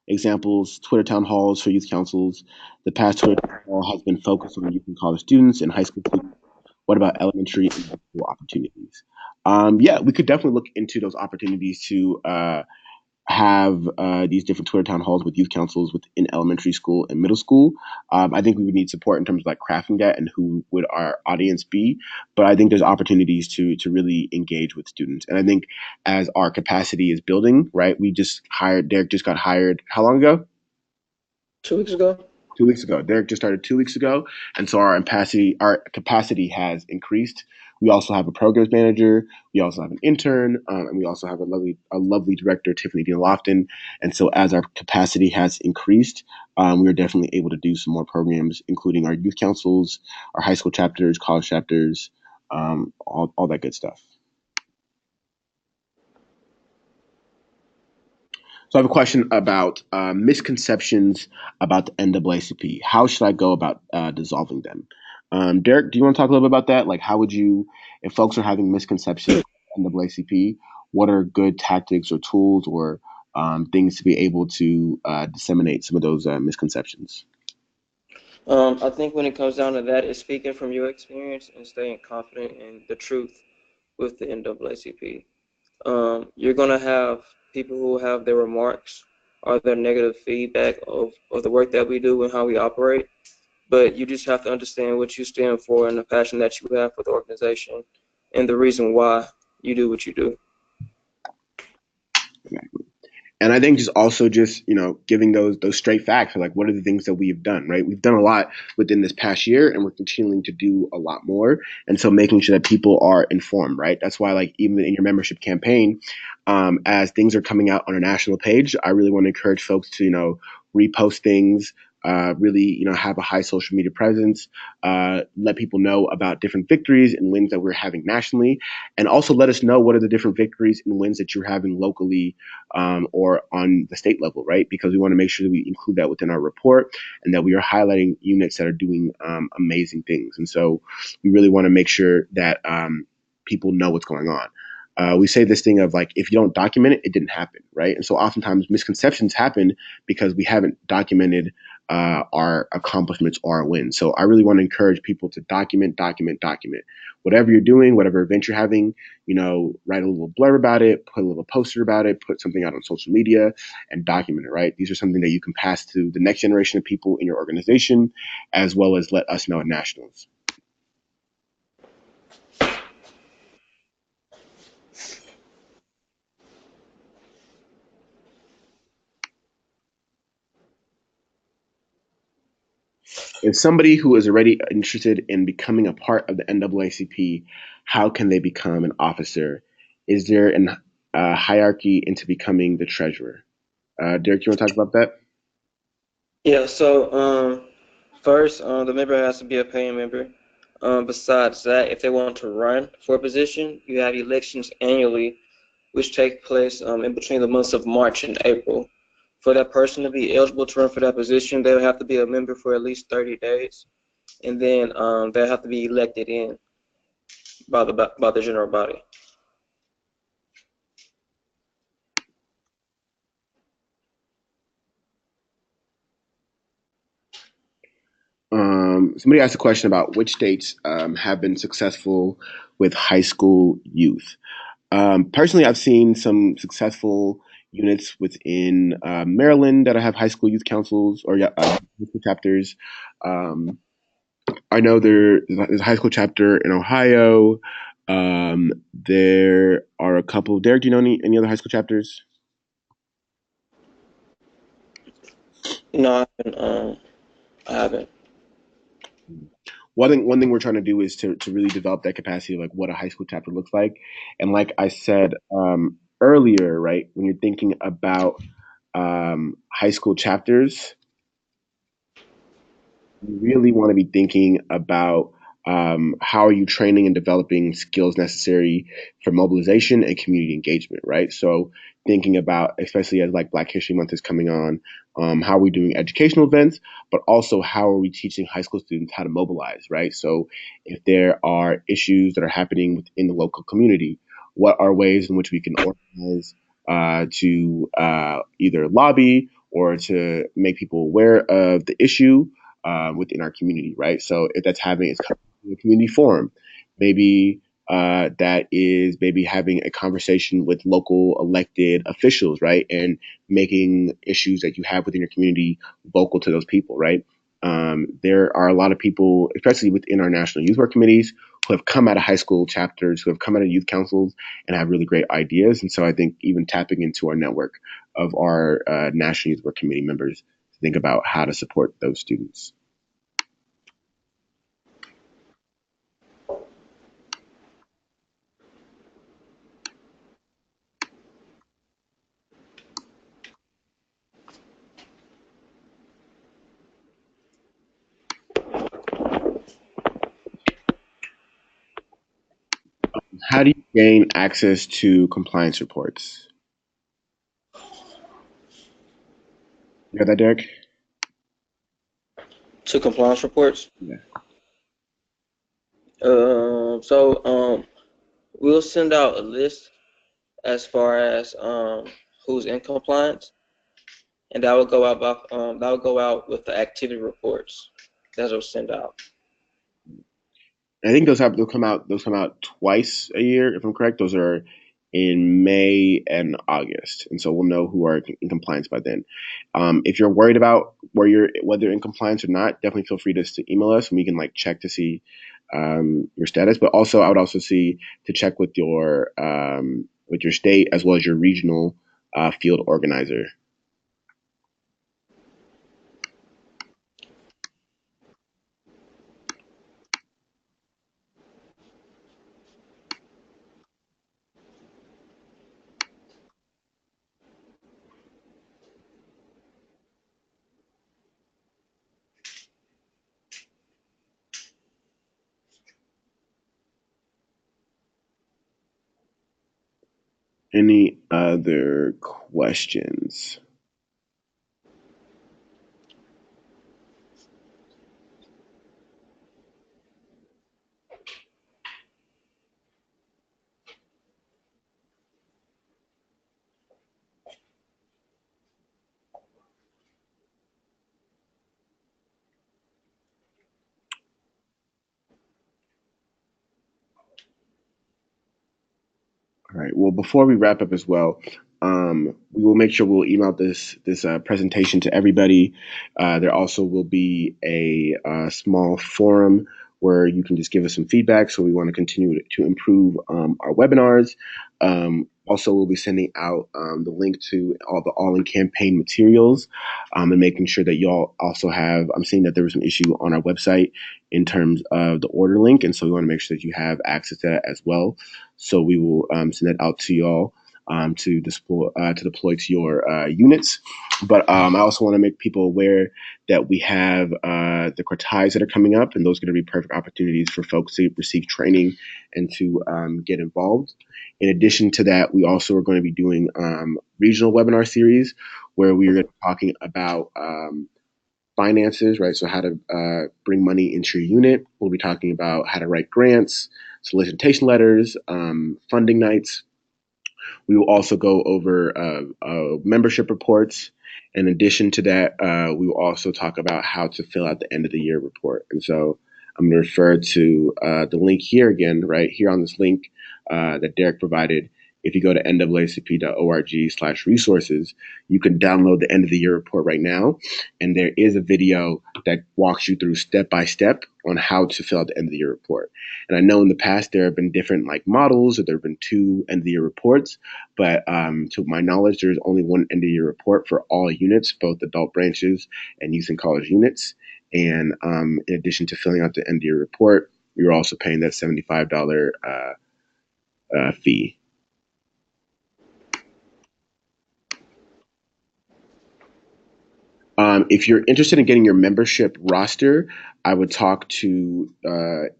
Speaker 2: Examples, Twitter town halls for youth councils. The past Twitter town hall has been focused on youth and college students and high school students. What about elementary and middle school opportunities? Yeah, we could definitely look into those opportunities to have these different Twitter town halls with youth councils within elementary school and middle school. I think we would need support in terms of like crafting that and who would our audience be. But I think there's opportunities to really engage with students. And I think as our capacity is building, right, Derek just got hired how long ago?
Speaker 3: 2 weeks ago.
Speaker 2: 2 weeks ago. Derek just started 2 weeks ago, and so our capacity has increased. We also have a programs manager. We also have an intern, and we also have a lovely director, Tiffany Dean Lofton. And so, as our capacity has increased, we are definitely able to do some more programs, including our youth councils, our high school chapters, college chapters, all that good stuff. So I have a question about misconceptions about the NAACP. How should I go about dissolving them? Derek, do you want to talk a little bit about that? Like, how would you, if folks are having misconceptions about NAACP, what are good tactics or tools or things to be able to disseminate some of those misconceptions?
Speaker 3: I think when it comes down to that, it's speaking from your experience and staying confident in the truth with the NAACP. You're going to have people who have their remarks or their negative feedback of the work that we do and how we operate, but you just have to understand what you stand for and the passion that you have for the organization and the reason why you do what you do.
Speaker 2: And I think just giving those straight facts, like what are the things that we have done, right? We've done a lot within this past year, and we're continuing to do a lot more. And so making sure that people are informed, right? That's why, like, even in your membership campaign, as things are coming out on a national page, I really want to encourage folks to repost things. Really, have a high social media presence, let people know about different victories and wins that we're having nationally, and also let us know what are the different victories and wins that you're having locally or on the state level, right? Because we want to make sure that we include that within our report and that we are highlighting units that are doing amazing things. And so we really want to make sure that people know what's going on. We say this thing of like, if you don't document it, it didn't happen, right? And so oftentimes misconceptions happen because we haven't documented our accomplishments or our wins. So I really want to encourage people to document. Whatever you're doing, whatever event you're having, write a little blurb about it, put a little poster about it, put something out on social media and document it, right? These are something that you can pass to the next generation of people in your organization, as well as let us know at nationals. If somebody who is already interested in becoming a part of the NAACP, how can they become an officer? Is there a hierarchy into becoming the treasurer? Derek, you want to talk about that?
Speaker 3: Yeah, so first, the member has to be a paying member. Besides that, if they want to run for a position, you have elections annually, which take place in between the months of March and April. For that person to be eligible to run for that position, they'll have to be a member for at least 30 days, and then they'll have to be elected in by the general body.
Speaker 2: Somebody asked a question about which states have been successful with high school youth. Personally, I've seen some successful units within Maryland that have high school youth councils or high school chapters. I know there's a high school chapter in Ohio. There are a couple. Derek, do you know any other high school chapters?
Speaker 3: No, I haven't.
Speaker 2: One thing we're trying to do is to really develop that capacity of like what a high school chapter looks like. And like I said earlier, right, when you're thinking about high school chapters, you really want to be thinking about how are you training and developing skills necessary for mobilization and community engagement, right? So thinking about, especially as like Black History Month is coming on, how are we doing educational events, but also how are we teaching high school students how to mobilize, right? So if there are issues that are happening within the local community, what are ways in which we can organize to either lobby or to make people aware of the issue within our community, right? So if that's having it's coming from a community forum, maybe that is maybe having a conversation with local elected officials, right, and making issues that you have within your community vocal to those people, right? There are a lot of people, especially within our national youth work committees, who have come out of high school chapters, who have come out of youth councils, and have really great ideas. And so I think even tapping into our network of our national youth work committee members to think about how to support those students. How do you gain access to compliance reports? You got that, Derek?
Speaker 3: To compliance reports.
Speaker 2: Yeah.
Speaker 3: We'll send out a list as far as who's in compliance, and that will go out with the activity reports that will send out.
Speaker 2: I think those come out twice a year, if I'm correct. Those are in May and August, and so we'll know who are in compliance by then. If you're worried about whether in compliance or not, definitely feel free to email us, and we can like check to see your status. But also, I would also see to check with your state as well as your regional field organizer. Any other questions? All right. Well, before we wrap up as well, we will make sure we'll email this presentation to everybody. There also will be a small forum where you can just give us some feedback. So we want to continue to improve our webinars. Also, we'll be sending out the link to all the All In campaign materials and making sure that y'all also have. I'm seeing that there was an issue on our website in terms of the order link, and so we want to make sure that you have access to that as well. So we will send that out to y'all to deploy to your units. But I also want to make people aware that we have the quartiles that are coming up, and those are going to be perfect opportunities for folks to receive training and to get involved. In addition to that, we also are going to be doing regional webinar series where we are going to be talking about finances, right? So how to bring money into your unit. We'll be talking about how to write grants, solicitation letters, funding nights. We will also go over membership reports. In addition to that, we will also talk about how to fill out the end of the year report. And so I'm going to refer to the link here again, right here on this link that Derek provided if you go to naacp.org/resources, you can download the end of the year report right now. And there is a video that walks you through step by step on how to fill out the end of the year report. And I know in the past there have been different like models, or there have been 2 end of the year reports, but to my knowledge, there's only one end of year report for all units, both adult branches and youth and college units. And in addition to filling out the end of year report, you're also paying that $75 fee. If you're interested in getting your membership roster, I would talk to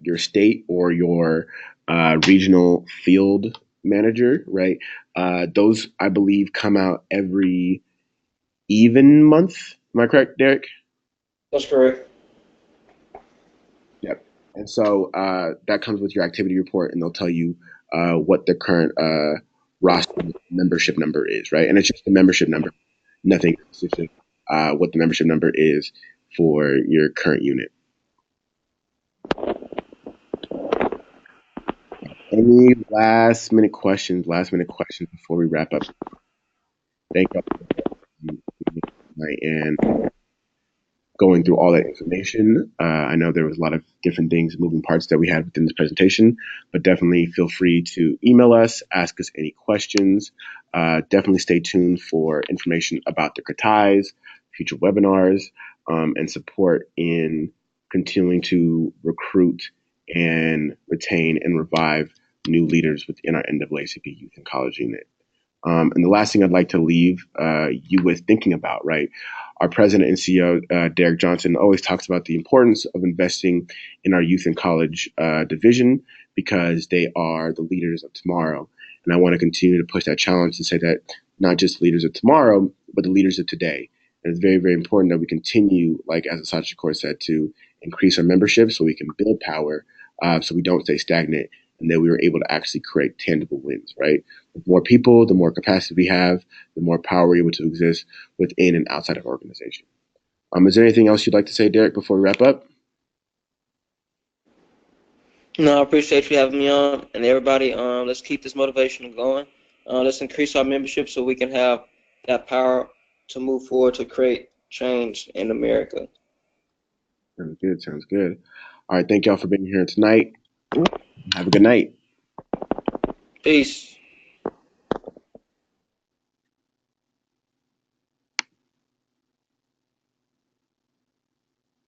Speaker 2: your state or your regional field manager, right? Those, I believe, come out every even month. Am I correct, Derek?
Speaker 3: That's correct.
Speaker 2: Yep. And so that comes with your activity report, and they'll tell you what the current roster membership number is, right? And it's just the membership number, nothing specific. What the membership number is for your current unit. Any last minute questions? Last minute questions before we wrap up. Thank you tonight and going through all that information. I know there was a lot of different things, moving parts that we had within this presentation, but definitely feel free to email us, ask us any questions. Definitely stay tuned for information about the Katais, future webinars, and support in continuing to recruit and retain and revive new leaders within our NAACP Youth and College unit. And the last thing I'd like to leave you with thinking about, right? Our president and CEO, Derek Johnson, always talks about the importance of investing in our youth and college division because they are the leaders of tomorrow. And I want to continue to push that challenge to say that not just leaders of tomorrow, but the leaders of today. And it's very, very important that we continue, like as Asad Shakur said, to increase our membership so we can build power so we don't stay stagnant and that we were able to actually create tangible wins, right? The more people, the more capacity we have, the more power we're able to exist within and outside of our organization. Is there anything else you'd like to say, Derek, before we wrap up?
Speaker 3: No, I appreciate you having me on, and everybody. Let's keep this motivation going. Let's increase our membership so we can have that power to move forward to create change in America.
Speaker 2: Sounds good. Sounds good. All right. Thank y'all for being here tonight. Have a good night.
Speaker 3: Peace.